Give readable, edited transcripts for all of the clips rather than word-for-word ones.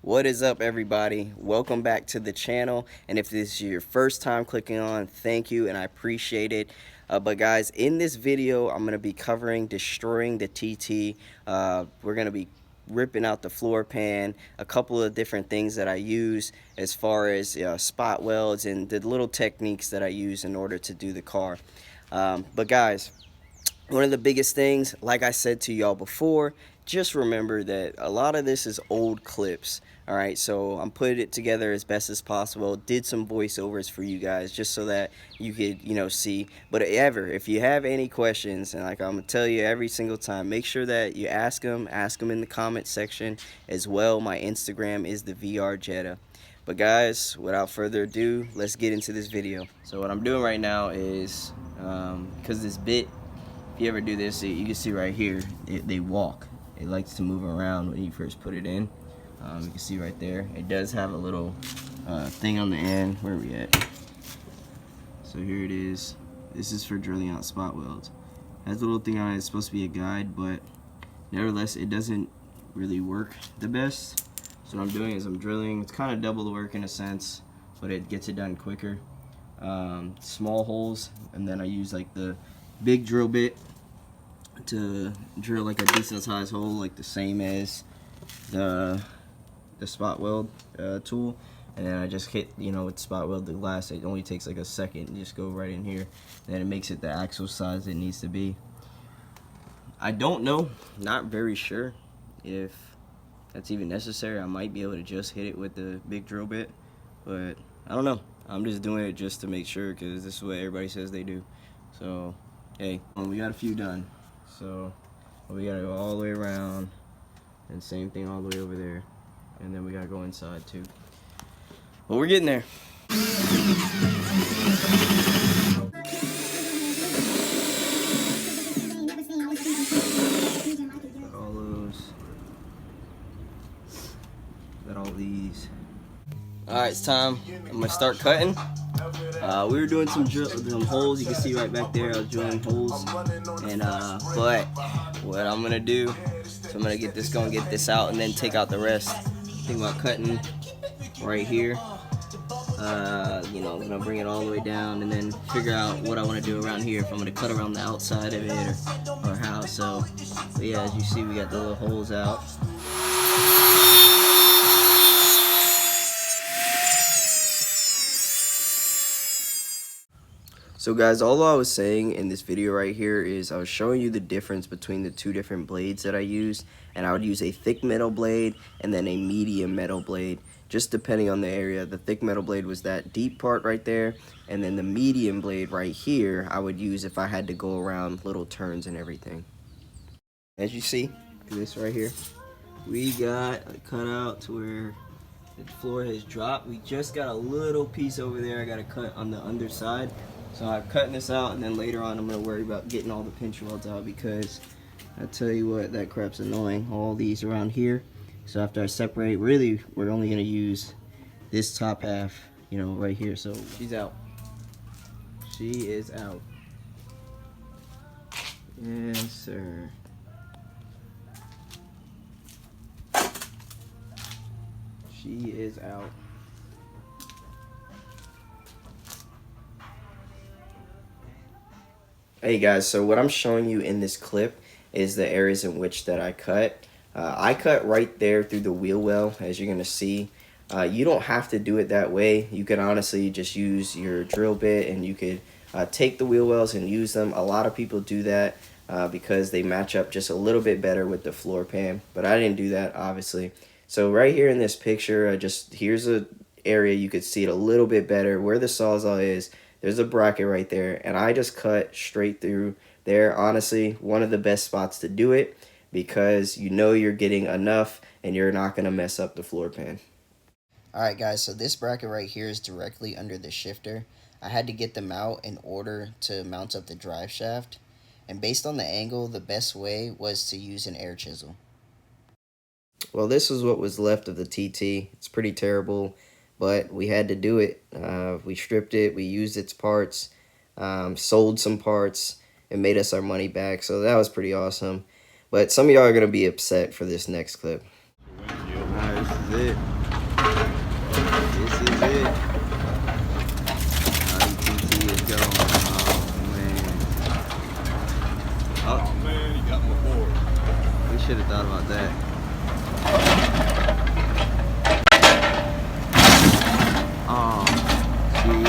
What is up, everybody? Welcome back to the channel, and if this is your first time clicking on, thank you and I appreciate it. But guys, in this video I'm going to be covering destroying the TT. We're going to be ripping out the floor pan, a couple of different things that I use as far as spot welds and the little techniques that I use in order to do the car. But guys, one of the biggest things, like I said to y'all before, just remember that a lot of this is old clips. All right, so I'm putting it together as best as possible. Did some voiceovers for you guys just so that you could, see. But if you have any questions, and like I'm gonna tell you every single time, make sure that you ask them in the comment section as well. My Instagram is the VR Jetta. But guys, without further ado, let's get into this video. So what I'm doing right now is, because this bit, if you ever do this, you can see right here, they walk. It likes to move around when you first put it in. You can see right there, it does have a little thing on the end. Where are we at? So here it is. This is for drilling out spot welds. It has a little thing on it. It's supposed to be a guide, but nevertheless, it doesn't really work the best. So what I'm doing is I'm drilling. It's kind of double the work in a sense, but it gets it done quicker. Small holes, and then I use like the big drill bit to drill like a decent sized hole, like the same as the spot weld tool, and then I just hit, with spot weld the glass. It only takes like a second. You just go right in here, and then it makes it the actual size it needs to be. I don't know, not very sure if that's even necessary. I might be able to just hit it with the big drill bit, but I don't know. I'm just doing it just to make sure, because this is what everybody says they do. So hey, we got a few done, so we gotta go all the way around, and same thing all the way over there, and then we gotta go inside too. But we're getting there. All those. Got all these. Alright, it's time. I'm gonna start cutting. We were doing some holes. You can see right back there, I was drilling holes. And but what I'm gonna do, so I'm gonna get this out, and then take out the rest. Think about cutting right here. I'm gonna bring it all the way down, and then figure out what I want to do around here. If I'm gonna cut around the outside of it, or how. So, but yeah, as you see, we got the little holes out. So guys, all I was saying in this video right here is I was showing you the difference between the two different blades that I used, and I would use a thick metal blade and then a medium metal blade, just depending on the area. The thick metal blade was that deep part right there, and then the medium blade right here I would use if I had to go around little turns and everything. As you see, this right here, we got a cutout to where the floor has dropped. We just got a little piece over there I got to cut on the underside. So I'm cutting this out, and then later on I'm going to worry about getting all the pinch welds out, because I tell you what, that crap's annoying. All these around here. So after I separate, really we're only going to use this top half, right here. So she's out. She is out. Yes, sir. She is out. Hey guys, so what I'm showing you in this clip is the areas in which that I cut. I cut right there through the wheel well, as you're going to see. You don't have to do it that way. You can honestly just use your drill bit, and you could take the wheel wells and use them. A lot of people do that because they match up just a little bit better with the floor pan, but I didn't do that, obviously. So right here in this picture, here's an area you could see it a little bit better where the Sawzall is. There's a bracket right there, and I just cut straight through there. Honestly, one of the best spots to do it, because you're getting enough and you're not going to mess up the floor pan. Alright guys, so this bracket right here is directly under the shifter. I had to get them out in order to mount up the drive shaft, and based on the angle, the best way was to use an air chisel. Well, this is what was left of the TT. It's pretty terrible, but we had to do it. We stripped it, we used its parts, sold some parts, and made us our money back, so that was pretty awesome. But some of y'all are going to be upset for this next clip. Alright, this is it. This is it. Audi Tt is going. Oh man, you got my board. We should have thought about that. Oh, jeez.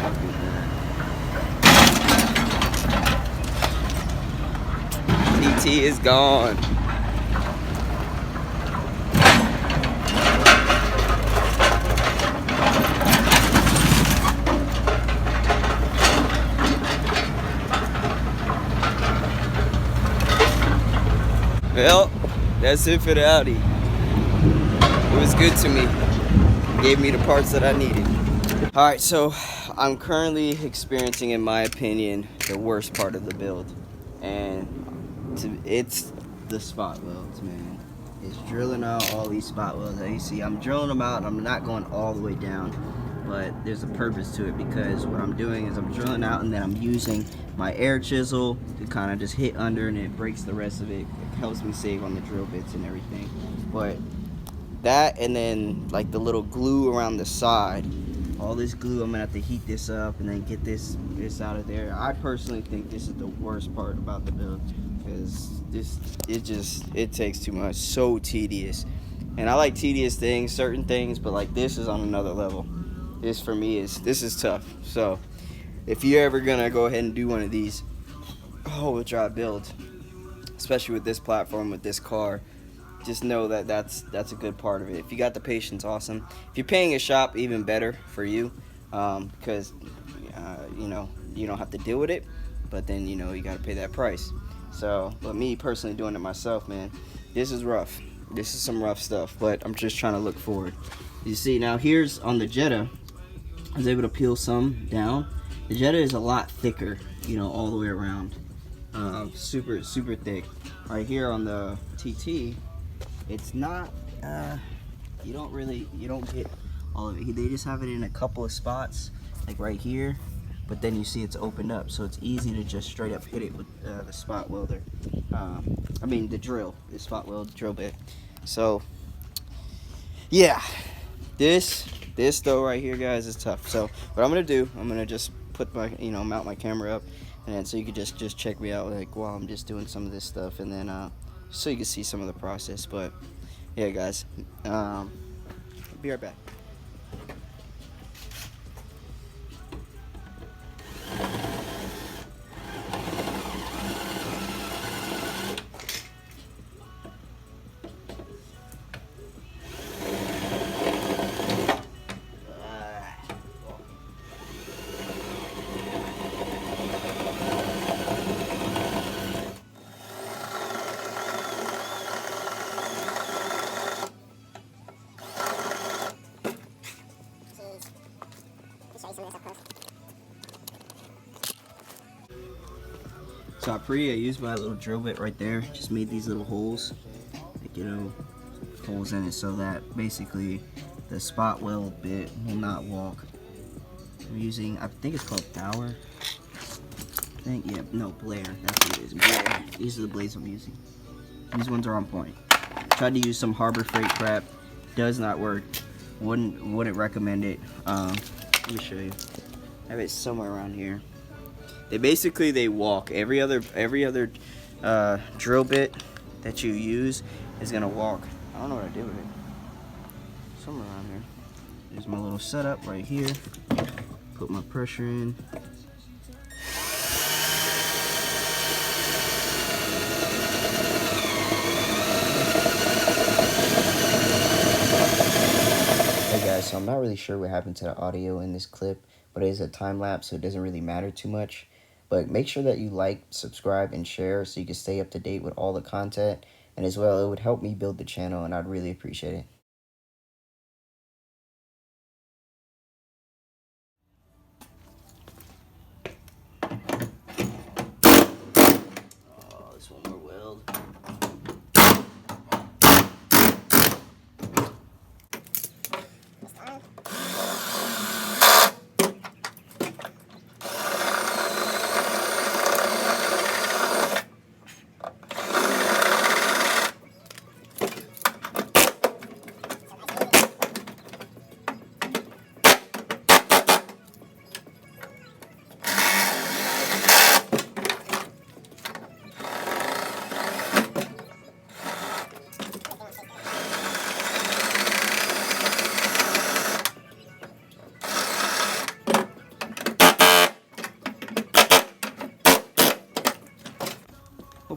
Look at that. Tt is gone. Well, that's it for the Audi. It was good to me. Gave me the parts that I needed. Alright, so I'm currently experiencing, in my opinion, the worst part of the build. And it's the spot welds, man. It's drilling out all these spot welds. As you see, I'm drilling them out. I'm not going all the way down. But there's a purpose to it, because what I'm doing is I'm drilling out and then I'm using my air chisel to kind of just hit under, and it breaks the rest of it. It helps me save on the drill bits and everything. But that, and then like the little glue around the side, all this glue, I'm gonna have to heat this up and then get this out of there. I personally think this is the worst part about the build, because it takes too much. So tedious. And I like tedious things, certain things, but like this is on another level. This for me this is tough. So if you're ever gonna go ahead and do one of these all-wheel drive builds, especially with this platform, with this car, just know that that's a good part of it. If you got the patience, awesome. If you're paying a shop, even better for you, because you know, you don't have to deal with it, but then you know you got to pay that price. So, but me personally doing it myself, man, this is rough. This is some rough stuff, but I'm just trying to look forward. You see, now here's on the Jetta, I was able to peel some down. The Jetta is a lot thicker, you know, all the way around. Super thick. Right here on the TT, it's not, you don't get all of it. They just have it in a couple of spots, like right here, but then you see it's opened up, so it's easy to just straight up hit it with the spot welder. I mean the spot weld drill bit. So yeah, this though right here, guys, is tough. So what I'm gonna do, I'm gonna just put my, mount my camera up, and then so you could just check me out, like, while I'm just doing some of this stuff, and then so you can see some of the process. But yeah, guys, I'll be right back. So I used my little drill bit right there, just made these little holes, like, holes in it, so that basically the spot weld bit will not walk. I'm using, I think it's called Dower. Blair, that's what it is, Blair. These are the blades I'm using. These ones are on point. Tried to use some Harbor Freight crap, does not work. Wouldn't recommend it. Let me show you. I have it somewhere around here. They walk. Every other drill bit that you use is gonna walk. I don't know what I did with it. Somewhere around here. There's my little setup right here. Put my pressure in. Hey guys, so I'm not really sure what happened to the audio in this clip, but it is a time lapse, so it doesn't really matter too much. But make sure that you like, subscribe, and share so you can stay up to date with all the content. And as well, it would help me build the channel, and I'd really appreciate it. Oh, this one more weld.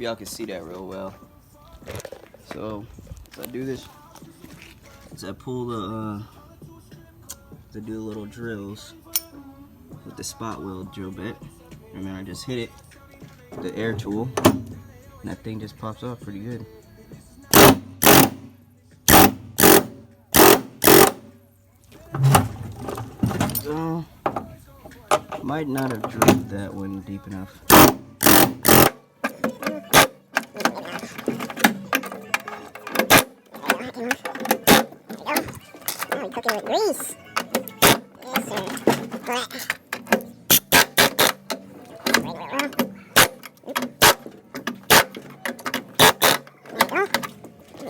y'all can see that real well. So as I do this, as I pull the to do little drills with the spot weld drill bit, and then I just hit it with the air tool, and that thing just pops off pretty good. So might not have drilled that one deep enough. Oh, we cook it with grease. Yes, sir.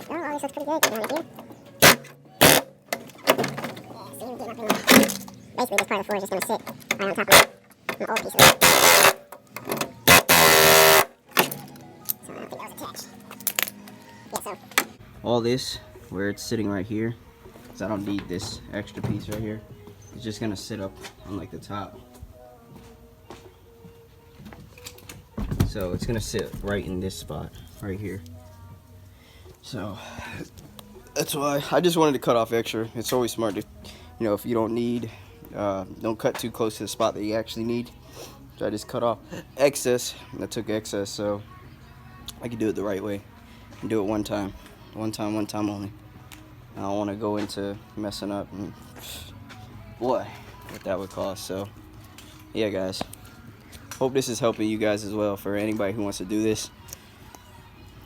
Oh, this looks pretty good. Get down here. Yeah, see, we're getting up in there. Basically, this part of the floor is just going to sit right on top of an old piece of it. So I don't think that was attached. Yeah, so. All this, where it's sitting right here, because I don't need this extra piece right here, it's just going to sit up on like the top. So it's going to sit right in this spot right here. So that's why I just wanted to cut off extra. It's always smart to, you know, if you don't need, don't cut too close to the spot that you actually need. So I just cut off excess. I took excess so I could do it the right way and do it one time only. I don't want to go into messing up and boy, what that would cost. So yeah, guys, hope this is helping you guys as well, for anybody who wants to do this,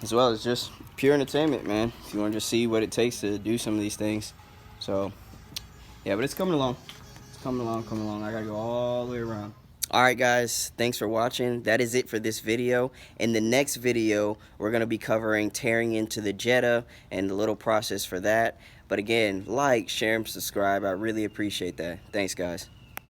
as well as just pure entertainment, man. If you want to just see what it takes to do some of these things. So yeah, but it's coming along. It's coming along. I gotta go all the way around. Alright guys, thanks for watching. That is it for this video. In the next video, we're going to be covering tearing into the Jetta and the little process for that. But again, like, share, and subscribe. I really appreciate that. Thanks guys.